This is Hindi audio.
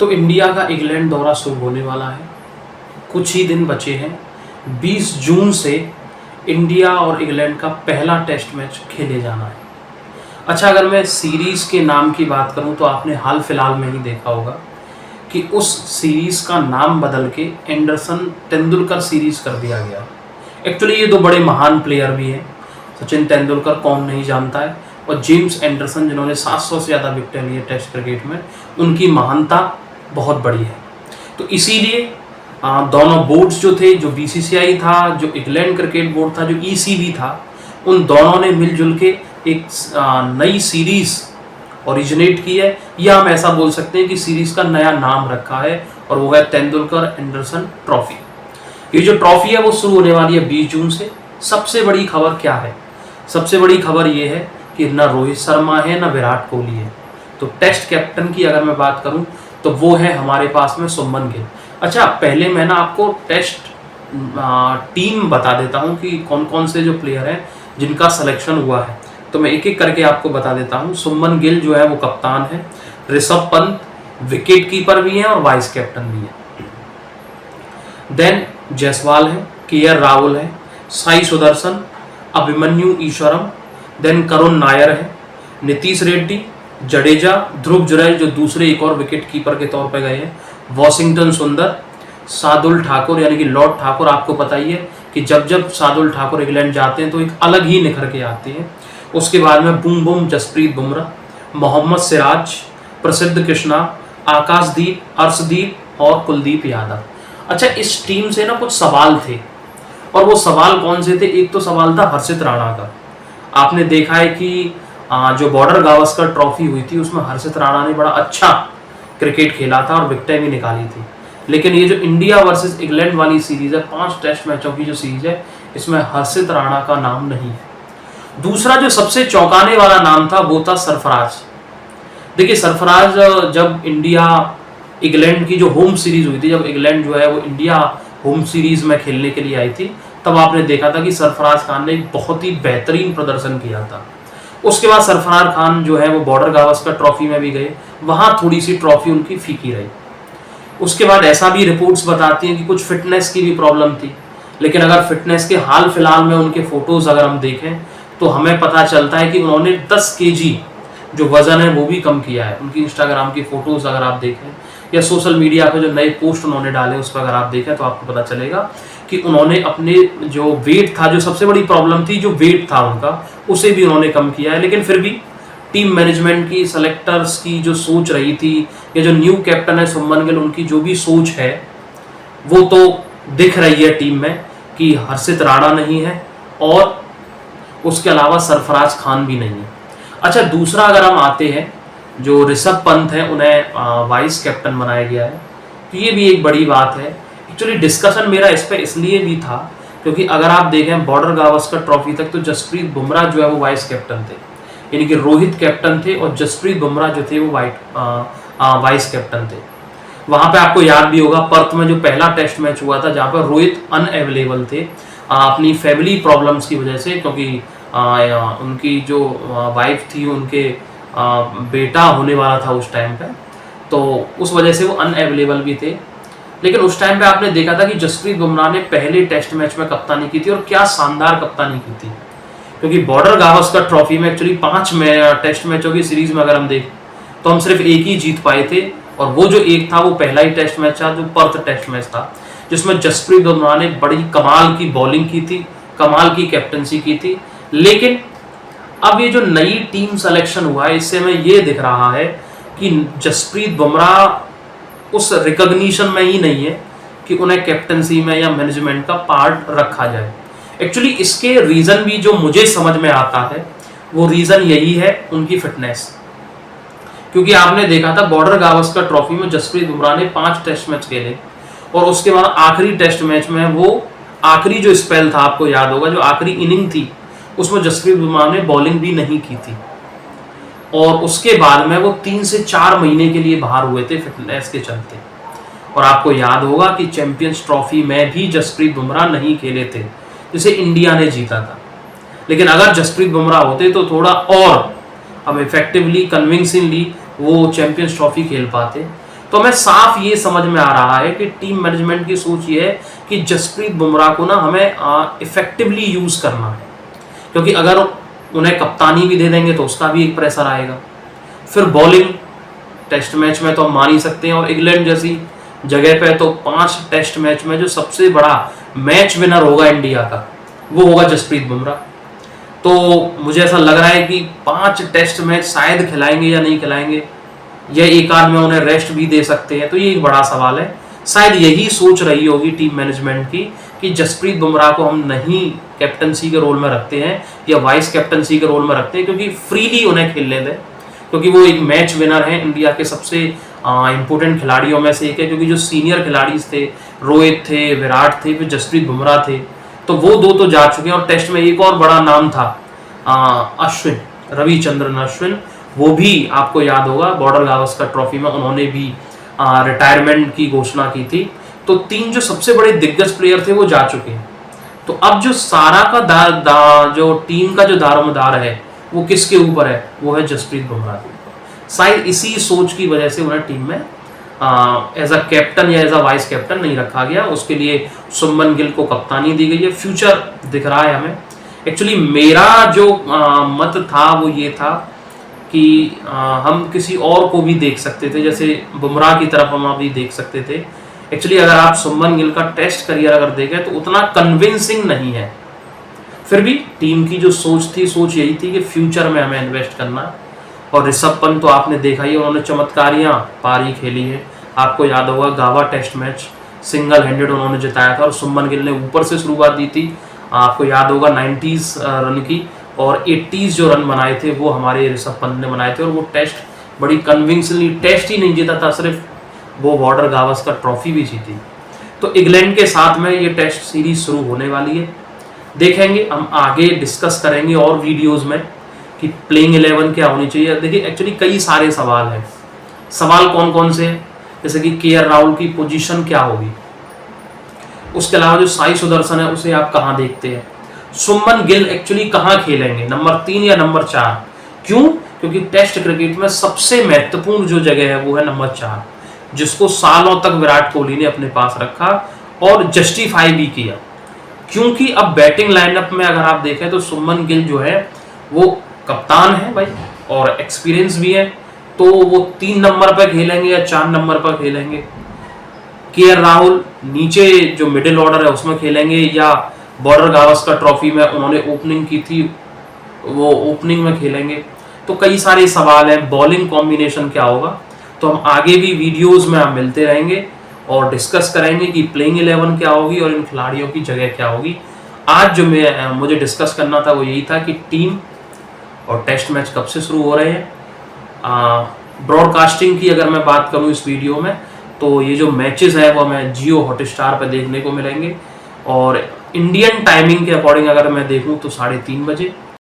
तो इंडिया का इंग्लैंड दौरा शुरू होने वाला है, कुछ ही दिन बचे हैं। 20 जून से इंडिया और इंग्लैंड का पहला टेस्ट मैच खेले जाना है। अच्छा, अगर मैं सीरीज़ के नाम की बात करूं तो आपने हाल फिलहाल में ही देखा होगा कि उस सीरीज़ का नाम बदल के एंडरसन तेंदुलकर सीरीज़ कर दिया गया। एक्चुअली ये दो बड़े महान प्लेयर भी हैं, सचिन तेंदुलकर कौन नहीं जानता है, और जेम्स एंडरसन जिन्होंने 700 से ज़्यादा विकेटें ली है टेस्ट क्रिकेट में, उनकी महानता बहुत बड़ी है। तो इसीलिए दोनों बोर्ड्स जो थे, जो बीसीसीआई था, जो इंग्लैंड क्रिकेट बोर्ड था, जो ईसीबी था, उन दोनों ने मिलजुल के एक नई सीरीज़ ओरिजिनेट की है, या हम ऐसा बोल सकते हैं कि सीरीज़ का नया नाम रखा है, और वो है तेंदुलकर एंडरसन ट्रॉफी। ये जो ट्रॉफी है वो शुरू होने वाली है 20 जून से। सबसे बड़ी खबर क्या है? सबसे बड़ी खबर ये है कि ना रोहित शर्मा है ना विराट कोहली है। तो टेस्ट कैप्टन की अगर मैं बात करूं तो वो है हमारे पास में शुभमन गिल। अच्छा, पहले मैं ना आपको टेस्ट टीम बता देता हूं कि कौन कौन से जो प्लेयर हैं जिनका सिलेक्शन हुआ है। तो मैं एक एक करके आपको बता देता हूं। शुभमन गिल जो है वो कप्तान है, ऋषभ पंत विकेट कीपर भी है और वाइस कैप्टन भी है। देन जायसवाल है, केएल राहुल है, साई सुदर्शन, अभिमन्यु ईश्वरम, देन करुण नायर है, नीतीश रेड्डी, जडेजा, ध्रुव जुरैल जो दूसरे एक और विकेट कीपर के तौर पर गए हैं, वॉशिंगटन सुंदर, शार्दुल ठाकुर यानी कि लॉर्ड ठाकुर। आपको पता ही है कि जब जब शार्दुल ठाकुर इंग्लैंड जाते हैं तो एक अलग ही निखर के आते हैं। उसके बाद में बूम बूम जसप्रीत बुमराह, मोहम्मद सिराज, प्रसिद्ध कृष्णा, आकाशदीप, अर्शदीप और कुलदीप यादव। अच्छा, इस टीम से ना कुछ सवाल थे, और वो सवाल कौन से थे? एक तो सवाल था हर्षित राणा का। आपने देखा है कि जो बॉर्डर गावस्कर ट्रॉफी हुई थी उसमें हर्षित राणा ने बड़ा अच्छा क्रिकेट खेला था और विकेटें भी निकाली थी। लेकिन ये जो इंडिया वर्सेस इंग्लैंड वाली सीरीज है, 5 टेस्ट मैचों की जो सीरीज है, इसमें हर्षित राणा का नाम नहीं है। दूसरा जो सबसे चौंकाने वाला नाम था वो था सरफराज। देखिए, सरफराज जब इंडिया इंग्लैंड की जो होम सीरीज हुई थी, जब इंग्लैंड जो है वो इंडिया होम सीरीज में खेलने के लिए आई थी, तब आपने देखा था कि सरफराज खान ने एक बहुत ही बेहतरीन प्रदर्शन किया था। उसके बाद सरफराज खान जो है वो बॉर्डर गावस्कर ट्रॉफी में भी गए, वहां थोड़ी सी ट्रॉफी उनकी फीकी रही। उसके बाद ऐसा भी रिपोर्ट्स बताती हैं कि कुछ फिटनेस की भी प्रॉब्लम थी, लेकिन अगर फिटनेस के हाल फिलहाल में उनके फोटोज अगर हम देखें तो हमें पता चलता है कि उन्होंने 10 केजी जो वजन है वो भी कम किया है। उनकी इंस्टाग्राम की फोटोज अगर आप देखें या सोशल मीडिया पर जो नए पोस्ट उन्होंने डाले उस पर अगर आप देखें तो आपको पता चलेगा कि उन्होंने अपने जो वेट था, जो सबसे बड़ी प्रॉब्लम थी, जो वेट था उनका, उसे भी उन्होंने कम किया है। लेकिन फिर भी टीम मैनेजमेंट की, सेलेक्टर्स की जो सोच रही थी, या जो न्यू कैप्टन है शुभमन गिल, उनकी जो भी सोच है वो तो दिख रही है टीम में कि हर्षित राणा नहीं है और उसके अलावा सरफराज खान भी नहीं है। अच्छा, दूसरा अगर हम आते हैं, जो ऋषभ पंत है उन्हें वाइस कैप्टन बनाया गया है, तो ये भी एक बड़ी बात है। एक्चुअली डिस्कशन मेरा इस पर इसलिए भी था क्योंकि अगर आप देखें बॉर्डर गावस्कर ट्रॉफी तक तो जसप्रीत बुमराह जो है वो वाइस कैप्टन थे, यानी कि रोहित कैप्टन थे और जसप्रीत बुमराह जो थे वो वाइस कैप्टन थे। वहां पे आपको याद भी होगा पर्थ में जो पहला टेस्ट मैच हुआ था जहां पर रोहित अनअवेलेबल थे अपनी फैमिली प्रॉब्लम्स की वजह से, क्योंकि उनकी जो वाइफ थी, उनके बेटा होने वाला था उस टाइम पे, तो उस वजह से वो अनअवेलेबल भी थे। लेकिन उस टाइम पे आपने देखा था कि जसप्रीत बुमराह ने पहले टेस्ट मैच में कप्तानी की थी, और क्या शानदार कप्तानी की थी। क्योंकि बॉर्डर गावस्कर ट्रॉफी में एक्चुअली 5 टेस्ट मैचों की सीरीज में अगर हम देखें तो हम सिर्फ एक ही जीत पाए थे, और वो जो एक था वो पहला ही टेस्ट मैच था जो पर्थ टेस्ट मैच था, जिसमें जसप्रीत बुमराह ने बड़ी कमाल की बॉलिंग की थी, कमाल की कैप्टनसी की थी। लेकिन अब ये जो नई टीम सिलेक्शन हुआ है, इससे हमें ये दिख रहा है कि जसप्रीत बुमराह उस रिकॉग्निशन में ही नहीं है कि उन्हें कैप्टनसी में या मैनेजमेंट का पार्ट रखा जाए। एक्चुअली इसके रीज़न भी जो मुझे समझ में आता है वो रीज़न यही है उनकी फिटनेस। क्योंकि आपने देखा था बॉर्डर गावस्कर ट्रॉफी में जसप्रीत बुमराह ने 5 टेस्ट मैच खेले, और उसके बाद आखिरी टेस्ट मैच में वो आखिरी जो स्पेल था, आपको याद होगा, जो आखिरी इनिंग थी उसमें जसप्रीत बुमराह ने बॉलिंग भी नहीं की थी, और उसके बाद में वो 3 से 4 महीने के लिए बाहर हुए थे फिटनेस के चलते। और आपको याद होगा कि चैंपियंस ट्रॉफी में भी जसप्रीत बुमराह नहीं खेले थे, जिसे इंडिया ने जीता था। लेकिन अगर जसप्रीत बुमराह होते तो थोड़ा और हम इफेक्टिवली, कन्विंसिंगली वो चैंपियंस ट्रॉफी खेल पाते। तो हमें साफ ये समझ में आ रहा है कि टीम मैनेजमेंट की सोच ये है कि जसप्रीत बुमराह को ना हमें इफेक्टिवली यूज करना है, क्योंकि अगर उन्हें कप्तानी भी दे देंगे तो उसका भी एक प्रेशर आएगा। फिर बॉलिंग टेस्ट मैच में तो हम मान ही सकते हैं, और इंग्लैंड जैसी जगह पे तो 5 टेस्ट मैच में जो सबसे बड़ा मैच विनर होगा इंडिया का वो होगा जसप्रीत बुमराह। तो मुझे ऐसा लग रहा है कि 5 टेस्ट मैच शायद खिलाएंगे या नहीं खिलाएंगे, या एक आध में उन्हें रेस्ट भी दे सकते हैं, तो ये एक बड़ा सवाल है। शायद यही सोच रही होगी टीम मैनेजमेंट की कि जसप्रीत बुमराह को हम नहीं कैप्टनसी के रोल में रखते हैं या वाइस कैप्टनसी के रोल में रखते हैं, क्योंकि फ्रीली उन्हें खेलने दें, क्योंकि वो एक मैच विनर है, इंडिया के सबसे इंपॉर्टेंट खिलाड़ियों में से एक है। क्योंकि जो सीनियर खिलाड़ी थे, रोहित थे, विराट थे, फिर जसप्रीत बुमराह थे, तो वो 2 तो जा चुके हैं। और टेस्ट में एक और बड़ा नाम था अश्विन, रविचंद्रन अश्विन, वो भी आपको याद होगा बॉर्डर गावस्कर ट्रॉफी में उन्होंने भी रिटायरमेंट की घोषणा की थी। तो 3 जो सबसे बड़े दिग्गज प्लेयर थे वो जा चुके हैं। तो अब जो सारा का जो टीम का जो दारोमदार है वो किसके ऊपर है, वो है जसप्रीत बुमराह के ऊपर। शायद इसी सोच की वजह से उन्हें टीम में एज अ कैप्टन या एज अ वाइस कैप्टन नहीं रखा गया। उसके लिए शुभमन गिल को कप्तानी दी गई है। फ्यूचर दिख रहा है हमें। एक्चुअली मेरा जो मत था वो ये था कि हम किसी और को भी देख सकते थे, जैसे बुमराह की तरफ हम अभी देख सकते थे। एक्चुअली अगर आप शुभमन गिल का टेस्ट करियर अगर देखें तो उतना कन्विंसिंग नहीं है, फिर भी टीम की जो सोच यही थी कि फ्यूचर में हमें इन्वेस्ट करना है। और ऋषभ पंत तो आपने देखा ही, उन्होंने चमत्कारियां पारी खेली है। आपको याद होगा गावा टेस्ट मैच सिंगल हैंडेड उन्होंने जिताया था, और शुभमन गिल ने ऊपर से शुरुआत दी थी। आपको याद होगा 90s रन की, और 80s जो रन बनाए थे वो हमारे ऋषभ पंत ने बनाए थे। और वो टेस्ट बड़ी कन्विंसिंगली, टेस्ट ही नहीं जीता था सिर्फ, वो बॉर्डर गावस्कर ट्रॉफी भी जीती। तो इंग्लैंड के साथ में ये टेस्ट सीरीज शुरू होने वाली है, देखेंगे हम आगे डिस्कस करेंगे और वीडियोस में कि प्लेइंग 11 क्या होनी चाहिए। देखिए एक्चुअली कई सारे सवाल हैं। सवाल कौन कौन से हैं, जैसे कि केएल राहुल की पोजीशन क्या होगी, उसके अलावा जो साई सुदर्शन है उसे आप कहाँ देखते हैं, शुभमन गिल एक्चुअली कहाँ खेलेंगे, नंबर 3 या नंबर 4, क्यों, क्योंकि टेस्ट क्रिकेट में सबसे महत्वपूर्ण जो जगह है वो है नंबर 4, जिसको सालों तक विराट कोहली ने अपने पास रखा और जस्टिफाई भी किया। क्योंकि अब बैटिंग लाइनअप में अगर आप देखें तो शुभमन गिल जो है वो कप्तान है भाई, और एक्सपीरियंस भी है, तो वो 3 नंबर पर खेलेंगे या 4 नंबर पर खेलेंगे। केएल राहुल नीचे जो मिडिल ऑर्डर है उसमें खेलेंगे, या बॉर्डर गावस्कर ट्रॉफी में उन्होंने ओपनिंग की थी वो ओपनिंग में खेलेंगे। तो कई सारे सवाल हैं। बॉलिंग कॉम्बिनेशन क्या होगा, तो हम आगे भी वीडियोस में हम मिलते रहेंगे और डिस्कस करेंगे कि प्लेइंग 11 क्या होगी और इन खिलाड़ियों की जगह क्या होगी। आज जो मुझे डिस्कस करना था वो यही था कि टीम और टेस्ट मैच कब से शुरू हो रहे हैं। ब्रॉडकास्टिंग की अगर मैं बात करूं इस वीडियो में, तो ये जो मैचेस हैं वो हमें जियो हॉटस्टार पर देखने को मिलेंगे, और इंडियन टाइमिंग के अकॉर्डिंग अगर मैं देखूं तो 3:30 बजे।